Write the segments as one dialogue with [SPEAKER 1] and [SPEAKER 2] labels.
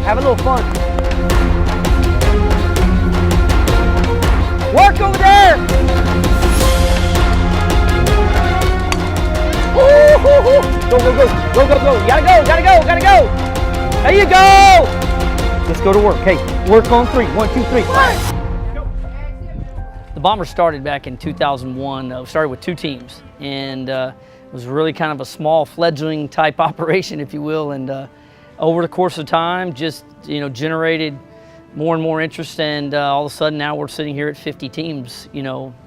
[SPEAKER 1] Have a little fun. Work over there. Ooh, go, go, go, go, go, go. You gotta go, gotta go, gotta go. There you go. Let's go to work. Hey, work on 3. 1, 2, 3. The Bombers started back in 2001. We started with 2 teams, and it was really kind of a small fledgling type operation, if you will. And over the course of time, just generated more and more interest, and all of a sudden now we're sitting here at 50 teams,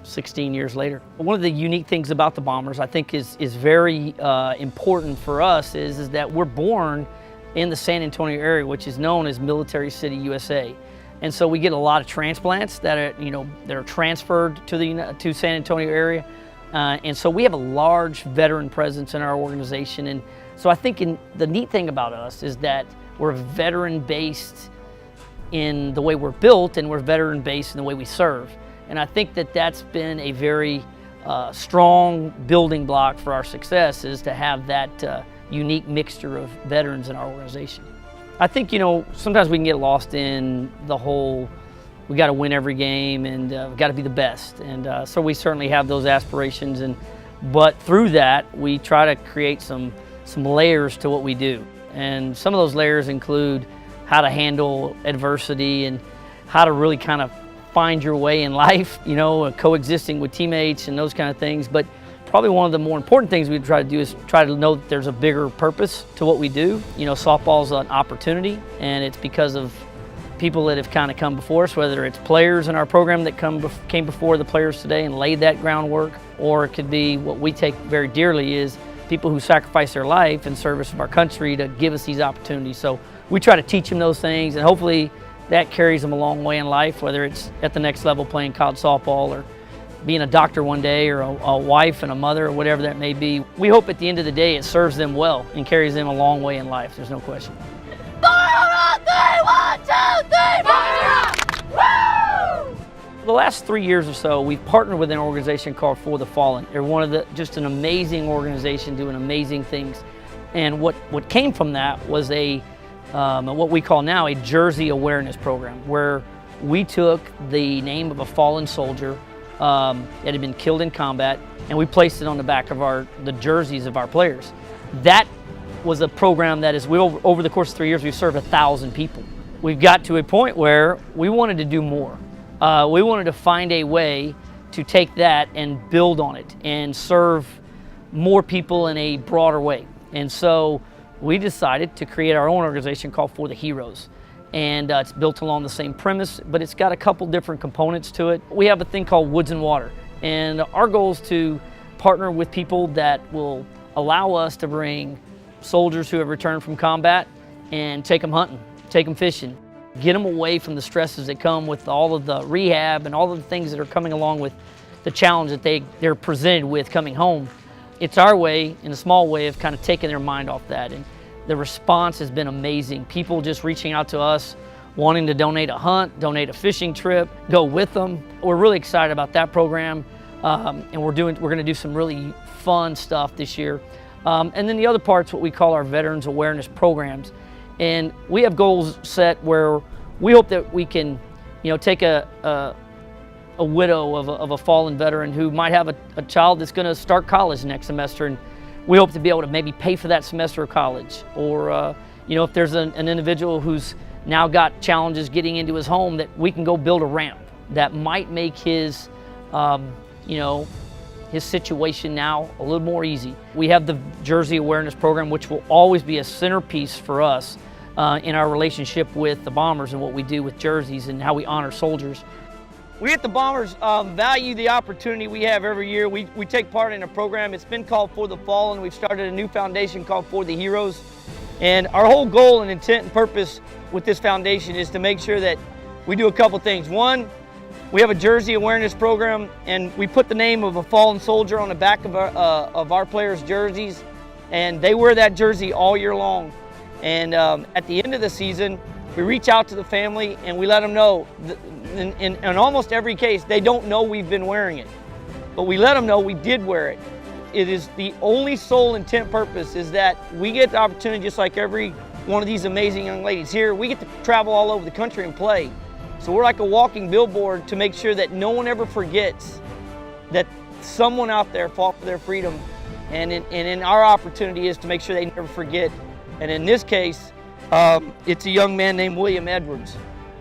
[SPEAKER 1] 16 years later. One of the unique things about the Bombers, I think, is very important for us is that we're born in the San Antonio area, which is known as Military City, USA. And so we get a lot of transplants that are transferred to San Antonio area, and so we have a large veteran presence in our organization. And so I think the neat thing about us is that we're veteran-based in the way we're built, and we're veteran-based in the way we serve. And I think that that's been a very strong building block for our success, is to have that unique mixture of veterans in our organization. I think, sometimes we can get lost in the whole, we got to win every game, and we got to be the best. And so we certainly have those aspirations, but through that, we try to create some layers to what we do. And some of those layers include how to handle adversity and how to really kind of find your way in life, coexisting with teammates and those kind of things. But probably one of the more important things we try to do is try to know that there's a bigger purpose to what we do. Softball's an opportunity, and it's because of people that have kind of come before us, whether it's players in our program that came before the players today and laid that groundwork, or it could be what we take very dearly is people who sacrifice their life in service of our country to give us these opportunities. So we try to teach them those things, and hopefully that carries them a long way in life, whether it's at the next level playing college softball or being a doctor one day, or a wife and a mother, or whatever that may be. We hope at the end of the day it serves them well and carries them a long way in life. There's no question.
[SPEAKER 2] Fire on 3! 1, 2, 3! Fire up! Woo!
[SPEAKER 1] The last 3 years or so, we've partnered with an organization called For the Fallen. They're just an amazing organization doing amazing things. And what came from that was what we call now a Jersey Awareness Program, where we took the name of a fallen soldier that had been killed in combat, and we placed it on the back of the jerseys of our players. That was a program that over the course of 3 years, we've served 1,000 people. We've got to a point where we wanted to do more. We wanted to find a way to take that and build on it and serve more people in a broader way. And so we decided to create our own organization called For the Heroes. And it's built along the same premise, but it's got a couple different components to it. We have a thing called Woods and Water, and our goal is to partner with people that will allow us to bring soldiers who have returned from combat and take them hunting, take them fishing, get them away from the stresses that come with all of the rehab and all of the things that are coming along with the challenge that they're presented with coming home. It's our way, in a small way, of kind of taking their mind off that. And the response has been amazing. People just reaching out to us, wanting to donate a hunt, donate a fishing trip, go with them. We're really excited about that program, and we're going to do some really fun stuff this year. And then the other part's what we call our Veterans Awareness Programs. And we have goals set where we hope that we can, take a widow of a fallen veteran who might have a child that's going to start college next semester, and we hope to be able to maybe pay for that semester of college. Or, if there's an individual who's now got challenges getting into his home, that we can go build a ramp that might make his, his situation now a little more easy. We have the Jersey Awareness Program, which will always be a centerpiece for us in our relationship with the Bombers and what we do with jerseys and how we honor soldiers. We at the Bombers value the opportunity we have every year. We take part in a program. It's been called For the Fallen. We've started a new foundation called For the Heroes. And our whole goal and intent and purpose with this foundation is to make sure that we do a couple things. One, we have a Jersey Awareness Program, and we put the name of a fallen soldier on the back of our players' jerseys, and they wear that jersey all year long. And at the end of the season, we reach out to the family and we let them know, in almost every case, they don't know we've been wearing it, but we let them know we did wear it. It is the only sole intent purpose is that we get the opportunity, just like every one of these amazing young ladies. Here, we get to travel all over the country and play. So we're like a walking billboard to make sure that no one ever forgets that someone out there fought for their freedom. And in our opportunity is to make sure they never forget. And in this case, it's a young man named William Edwards.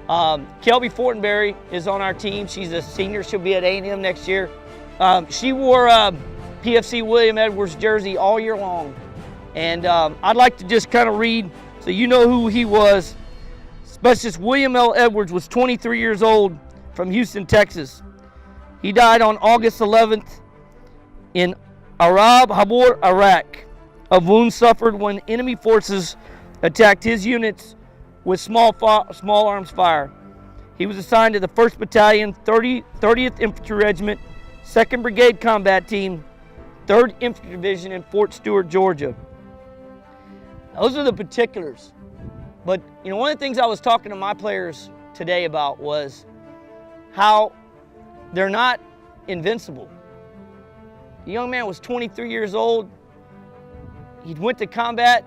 [SPEAKER 1] Kelby Fortenberry is on our team. She's a senior. She'll be at A&M next year. She wore PFC William Edwards jersey all year long. And I'd like to just kind of read so you know who he was. Specialist William L. Edwards was 23 years old from Houston, Texas. He died on August 11th in Arab Habor, Iraq, of wounds suffered when enemy forces attacked his units with small arms fire. He was assigned to the 1st Battalion, 30th Infantry Regiment, 2nd Brigade Combat Team, 3rd Infantry Division in Fort Stewart, Georgia. Those are the particulars. But you know, one of the things I was talking to my players today about was how they're not invincible. The young man was 23 years old. He went to combat,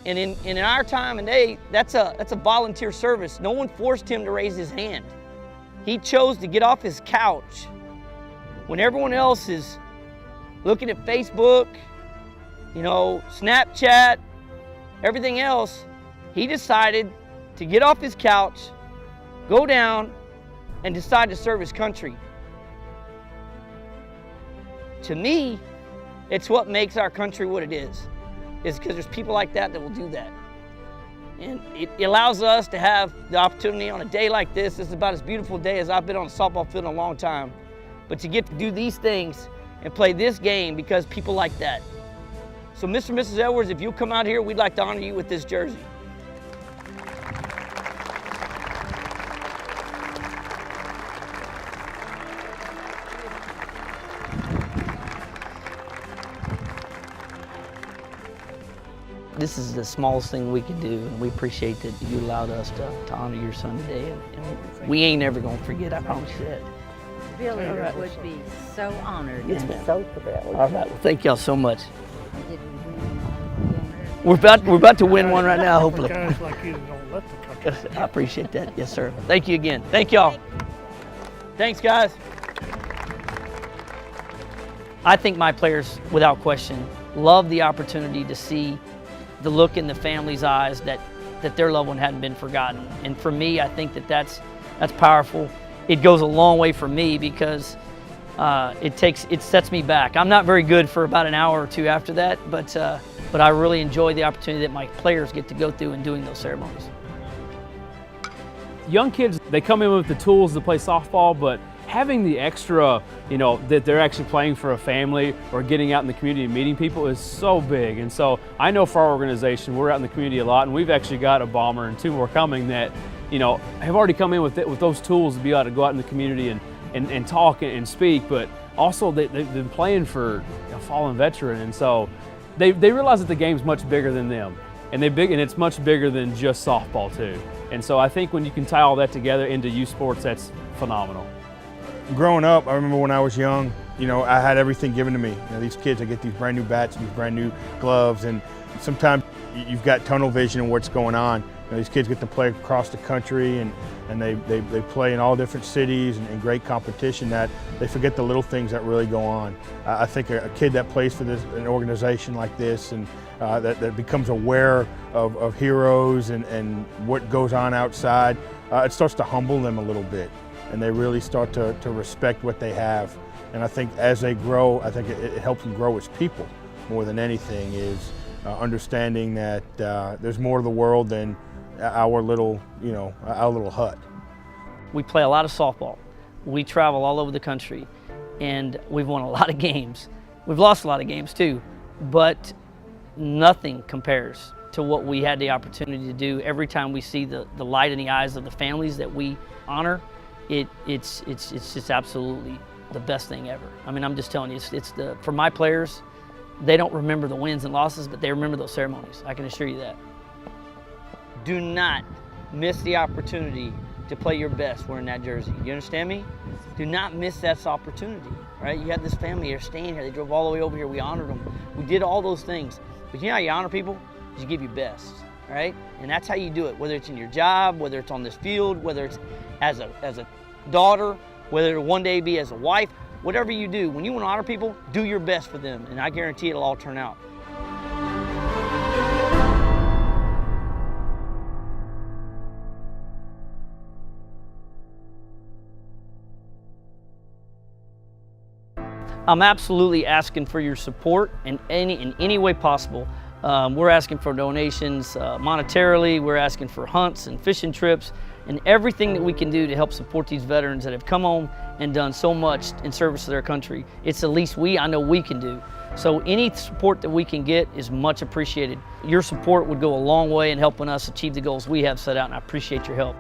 [SPEAKER 1] and in our time and day, that's a volunteer service. No one forced him to raise his hand. He chose to get off his couch when everyone else is looking at Facebook, you know, Snapchat, everything else. He decided to get off his couch, go down, and decide to serve his country. To me, it's what makes our country what it is because there's people like that will do that. And it allows us to have the opportunity on a day like this. This is about as beautiful a day as I've been on a softball field in a long time. But to get to do these things and play this game because people like that. So Mr. and Mrs. Edwards, if you'll come out here, we'd like to honor you with this jersey. This is the smallest thing we can do, and we appreciate that you allowed us to honor your son today. And we ain't never gonna forget, I promise you that.
[SPEAKER 3] Billy would be so honored.
[SPEAKER 1] Yes,
[SPEAKER 3] and
[SPEAKER 1] ma'am.
[SPEAKER 3] so thrilled.
[SPEAKER 1] All right, well, thank y'all so much.
[SPEAKER 3] Did we win?
[SPEAKER 1] We're about to win one right now, hopefully.
[SPEAKER 4] Guys like you don't let the country.
[SPEAKER 1] I appreciate that. Yes, sir. Thank you again. Thank y'all. Thanks, guys. I think my players, without question, love the opportunity to see the look in the family's eyes that their loved one hadn't been forgotten. And for me, I think that's powerful. It goes a long way for me because it sets me back. I'm not very good for about an hour or two after that, but I really enjoy the opportunity that my players get to go through in doing those ceremonies.
[SPEAKER 5] Young kids, they come in with the tools to play softball, but having the extra, you know, that they're actually playing for a family or getting out in the community and meeting people is so big. And so I know for our organization, we're out in the community a lot, and we've actually got a bomber and 2 more coming that, you know, have already come in with those tools to be able to go out in the community and talk and speak, but also they've been playing for a fallen veteran. And so they realize that the game's much bigger than them. And it's much bigger than just softball too. And so I think when you can tie all that together into youth sports, that's phenomenal.
[SPEAKER 6] Growing up, I remember when I was young, you know, I had everything given to me. You know, these kids, they get these brand new bats, these brand new gloves, and sometimes you've got tunnel vision on what's going on. You know, these kids get to play across the country and they play in all different cities and great competition that they forget the little things that really go on. I think a kid that plays for an organization like this and that becomes aware of heroes and what goes on outside, it starts to humble them a little bit. And they really start to respect what they have. And I think as they grow, I think it helps them grow as people more than anything, is understanding that there's more to the world than our little hut.
[SPEAKER 1] We play a lot of softball. We travel all over the country, and we've won a lot of games. We've lost a lot of games too, but nothing compares to what we had the opportunity to do. Every time we see the light in the eyes of the families that we honor, it's just absolutely the best thing ever. I mean, I'm just telling you, for my players, they don't remember the wins and losses, but they remember those ceremonies. I can assure you that. Do not miss the opportunity to play your best wearing that jersey. You understand me? Do not miss that opportunity, right? You had this family here staying here. They drove all the way over here. We honored them. We did all those things. But you know how you honor people? Is you give your best, right? And that's how you do it, whether it's in your job, whether it's on this field, whether it's as a daughter, whether it one day be as a wife, whatever you do, when you want to honor people, do your best for them, and I guarantee it'll all turn out. I'm absolutely asking for your support in any way possible. We're asking for donations monetarily, we're asking for hunts and fishing trips, and everything that we can do to help support these veterans that have come home and done so much in service to their country. It's the least I know we can do. So any support that we can get is much appreciated. Your support would go a long way in helping us achieve the goals we have set out, and I appreciate your help.